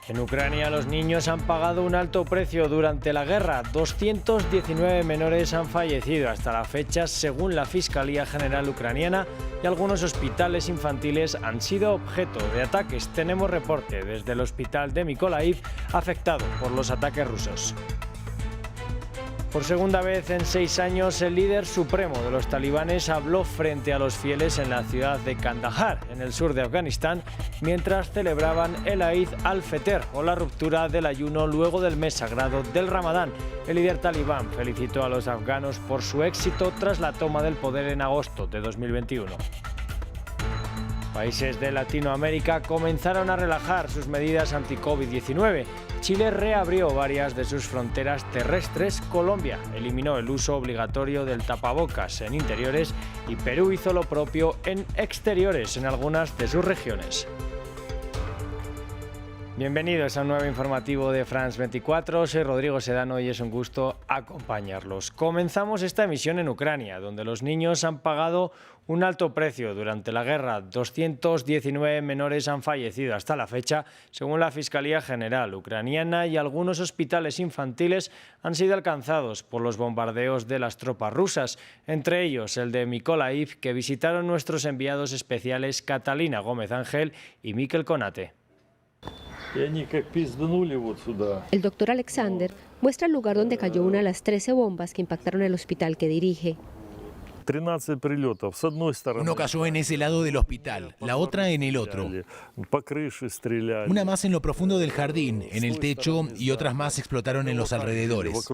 En Ucrania los niños han pagado un alto precio durante la guerra. 219 menores han fallecido hasta la fecha, según la Fiscalía General ucraniana, y algunos hospitales infantiles han sido objeto de ataques. Tenemos reporte desde el hospital de Mykolaiv, afectado por los ataques rusos. Por segunda vez en 6 años, el líder supremo de los talibanes habló frente a los fieles en la ciudad de Kandahar, en el sur de Afganistán, mientras celebraban el Eid al-Fitr, o la ruptura del ayuno luego del mes sagrado del Ramadán. El líder talibán felicitó a los afganos por su éxito tras la toma del poder en agosto de 2021. Países de Latinoamérica comenzaron a relajar sus medidas anti-COVID-19. Chile reabrió varias de sus fronteras terrestres, Colombia eliminó el uso obligatorio del tapabocas en interiores y Perú hizo lo propio en exteriores en algunas de sus regiones. Bienvenidos a un nuevo informativo de France 24, soy Rodrigo Sedano y es un gusto acompañarlos. Comenzamos esta emisión en Ucrania, donde los niños han pagado un alto precio durante la guerra. 219 menores han fallecido hasta la fecha, según la Fiscalía General ucraniana, y algunos hospitales infantiles han sido alcanzados por los bombardeos de las tropas rusas, entre ellos el de Mykolaiv, que visitaron nuestros enviados especiales Catalina Gómez Ángel y Miquel Conate. El doctor Alexander muestra el lugar donde cayó una de las 13 bombas que impactaron el hospital que dirige. Uno cayó en ese lado del hospital, la otra en el otro. Una más en lo profundo del jardín, en el techo, y otras más explotaron en los alrededores.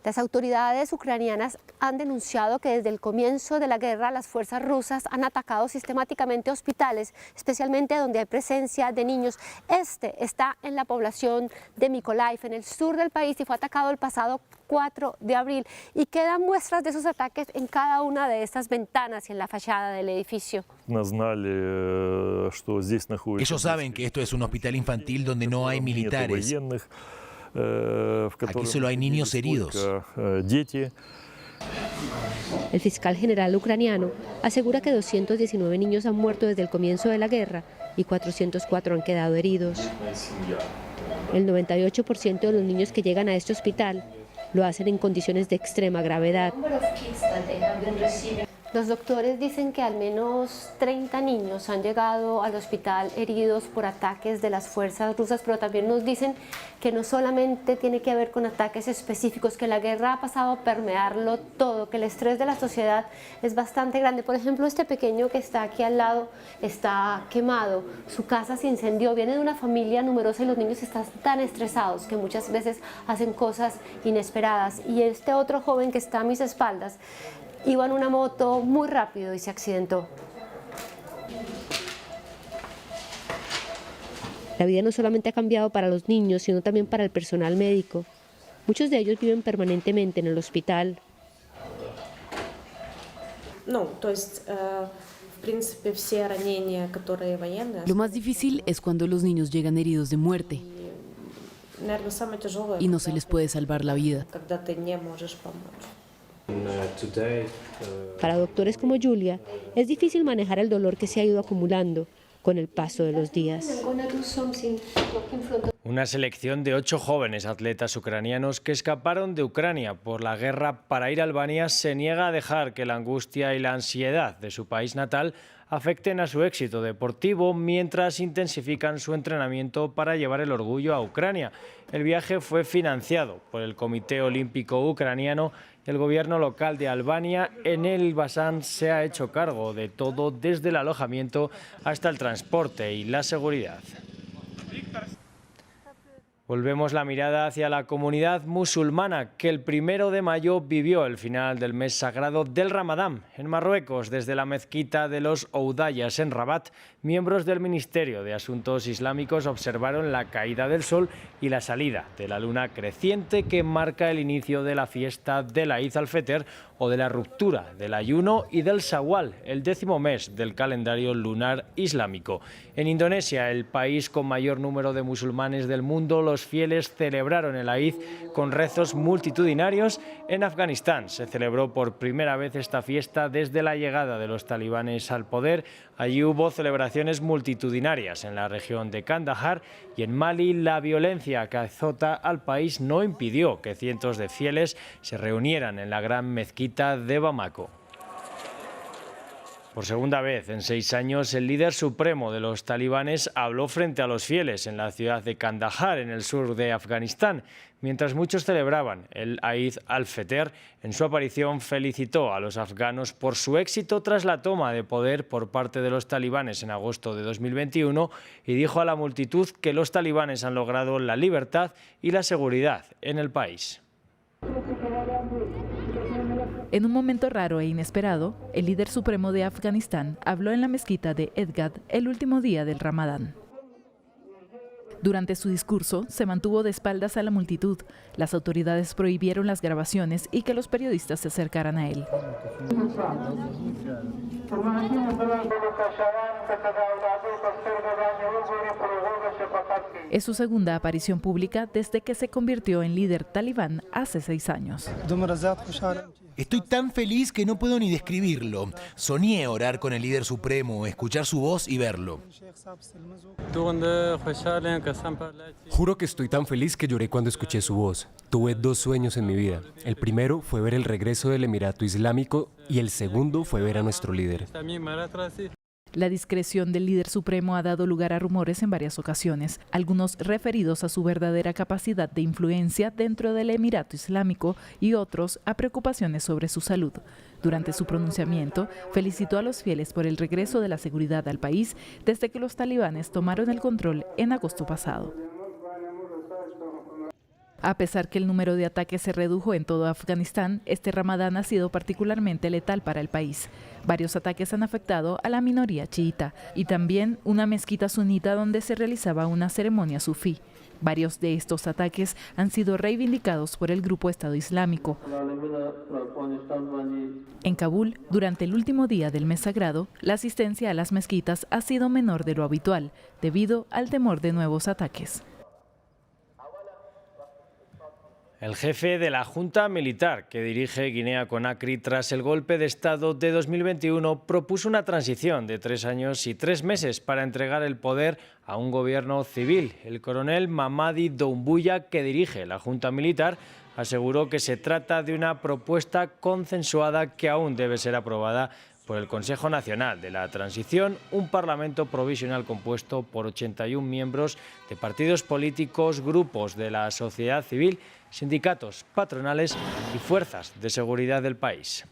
Las autoridades ucranianas han denunciado que desde el comienzo de la guerra las fuerzas rusas han atacado sistemáticamente hospitales, especialmente donde hay presencia de niños. Este está en la población de Mykolaiv, en el sur del país, y fue atacado el pasado 4 de abril. Y quedan muestras de esos ataques en cada una de estas ventanas y en la fachada del edificio. Ellos saben que esto es un hospital infantil donde no hay militares. Aquí solo hay niños heridos. El fiscal general ucraniano asegura que 219 niños han muerto desde el comienzo de la guerra y 404 han quedado heridos. El 98% de los niños que llegan a este hospital lo hacen en condiciones de extrema gravedad. Los doctores dicen que al menos 30 niños han llegado al hospital heridos por ataques de las fuerzas rusas, pero también nos dicen que no solamente tiene que ver con ataques específicos, que la guerra ha pasado a permearlo todo, que el estrés de la sociedad es bastante grande. Por ejemplo, este pequeño que está aquí al lado está quemado, su casa se incendió, viene de una familia numerosa y los niños están tan estresados que muchas veces hacen cosas inesperadas. Y este otro joven que está a mis espaldas iba en una moto muy rápido y se accidentó. La vida no solamente ha cambiado para los niños, sino también para el personal médico. Muchos de ellos viven permanentemente en el hospital. Lo más difícil es cuando los niños llegan heridos de muerte y no se les puede salvar la vida. Para doctores como Julia, es difícil manejar el dolor que se ha ido acumulando con el paso de los días. Una selección de 8 jóvenes atletas ucranianos que escaparon de Ucrania por la guerra para ir a Albania se niega a dejar que la angustia y la ansiedad de su país natal afecten a su éxito deportivo mientras intensifican su entrenamiento para llevar el orgullo a Ucrania. El viaje fue financiado por el Comité Olímpico Ucraniano y el gobierno local de Albania. En el Basán se ha hecho cargo de todo, desde el alojamiento hasta el transporte y la seguridad. Volvemos la mirada hacia la comunidad musulmana que el 1 de mayo vivió el final del mes sagrado del Ramadán. En Marruecos, desde la mezquita de los Oudayas en Rabat, miembros del Ministerio de Asuntos Islámicos observaron la caída del sol y la salida de la luna creciente que marca el inicio de la fiesta de la Eid al-Fitr, o de la ruptura del ayuno y del Shawwal, el 10º mes del calendario lunar islámico. En Indonesia, el país con mayor número de musulmanes del mundo, los fieles celebraron el Eid con rezos multitudinarios. En Afganistán se celebró por primera vez esta fiesta desde la llegada de los talibanes al poder. Allí hubo celebraciones multitudinarias en la región de Kandahar, y en Mali la violencia que azota al país no impidió que cientos de fieles se reunieran en la gran mezquita de Bamako. Por segunda vez en 6 años, el líder supremo de los talibanes habló frente a los fieles en la ciudad de Kandahar, en el sur de Afganistán. Mientras muchos celebraban el Eid al-Fitr, en su aparición felicitó a los afganos por su éxito tras la toma de poder por parte de los talibanes en agosto de 2021 y dijo a la multitud que los talibanes han logrado la libertad y la seguridad en el país. En un momento raro e inesperado, el líder supremo de Afganistán habló en la mezquita de Edgad el último día del Ramadán. Durante su discurso, se mantuvo de espaldas a la multitud. Las autoridades prohibieron las grabaciones y que los periodistas se acercaran a él. Es su segunda aparición pública desde que se convirtió en líder talibán hace 6 años. Estoy tan feliz que no puedo ni describirlo. Soñé orar con el líder supremo, escuchar su voz y verlo. Juro que estoy tan feliz que lloré cuando escuché su voz. Tuve 2 sueños en mi vida. El primero fue ver el regreso del Emirato Islámico y el segundo fue ver a nuestro líder. La discreción del líder supremo ha dado lugar a rumores en varias ocasiones, algunos referidos a su verdadera capacidad de influencia dentro del Emirato Islámico y otros a preocupaciones sobre su salud. Durante su pronunciamiento, felicitó a los fieles por el regreso de la seguridad al país desde que los talibanes tomaron el control en agosto pasado. A pesar que el número de ataques se redujo en todo Afganistán, este Ramadán ha sido particularmente letal para el país. Varios ataques han afectado a la minoría chiita y también una mezquita sunita donde se realizaba una ceremonia sufí. Varios de estos ataques han sido reivindicados por el grupo Estado Islámico. En Kabul, durante el último día del mes sagrado, la asistencia a las mezquitas ha sido menor de lo habitual, debido al temor de nuevos ataques. El jefe de la Junta Militar que dirige Guinea-Conakry tras el golpe de Estado de 2021 propuso una transición de 3 años y 3 meses para entregar el poder a un gobierno civil. El coronel Mamadi Doumbouya, que dirige la Junta Militar, aseguró que se trata de una propuesta consensuada que aún debe ser aprobada por el Consejo Nacional de la Transición, un parlamento provisional compuesto por 81 miembros de partidos políticos, grupos de la sociedad civil, sindicatos, patronales y fuerzas de seguridad del país.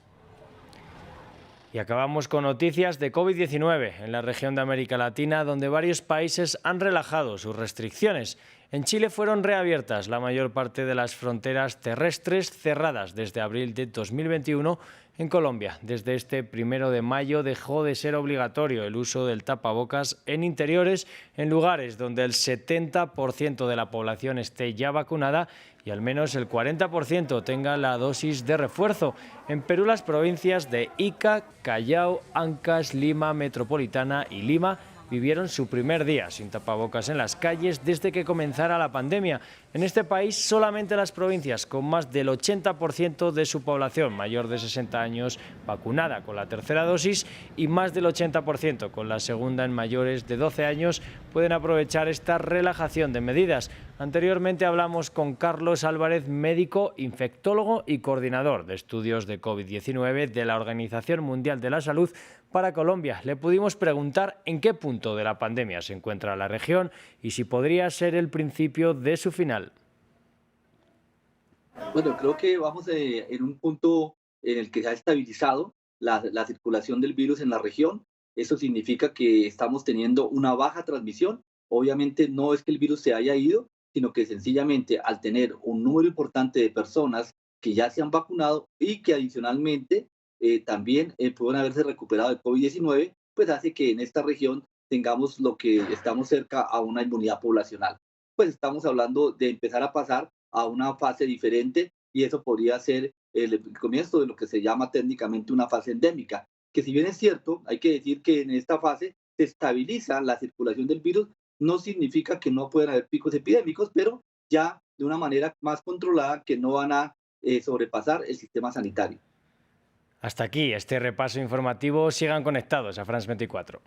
Y acabamos con noticias de COVID-19 en la región de América Latina, donde varios países han relajado sus restricciones. En Chile fueron reabiertas la mayor parte de las fronteras terrestres cerradas desde abril de 2021. En Colombia, desde este 1 de mayo, dejó de ser obligatorio el uso del tapabocas en interiores en lugares donde el 70% de la población esté ya vacunada y al menos el 40% tenga la dosis de refuerzo. En Perú, las provincias de Ica, Callao, Ancash, Lima Metropolitana y Lima vivieron su primer día sin tapabocas en las calles desde que comenzara la pandemia. En este país, solamente las provincias con más del 80% de su población mayor de 60 años vacunada con la tercera dosis y más del 80% con la segunda en mayores de 12 años pueden aprovechar esta relajación de medidas. Anteriormente hablamos con Carlos Álvarez, médico, infectólogo y coordinador de estudios de COVID-19 de la Organización Mundial de la Salud para Colombia. Le pudimos preguntar en qué punto de la pandemia se encuentra la región y si podría ser el principio de su final. Bueno, creo que vamos en un punto en el que se ha estabilizado la circulación del virus en la región. Eso significa que estamos teniendo una baja transmisión. Obviamente no es que el virus se haya ido, sino que sencillamente al tener un número importante de personas que ya se han vacunado y que adicionalmente también pueden haberse recuperado de COVID-19, pues hace que en esta región tengamos lo que estamos cerca a una inmunidad poblacional. Pues estamos hablando de empezar a pasar a una fase diferente y eso podría ser el comienzo de lo que se llama técnicamente una fase endémica, que si bien es cierto, hay que decir que en esta fase se estabiliza la circulación del virus, no significa que no puedan haber picos epidémicos, pero ya de una manera más controlada que no van a sobrepasar el sistema sanitario. Hasta aquí este repaso informativo. Sigan conectados a France 24.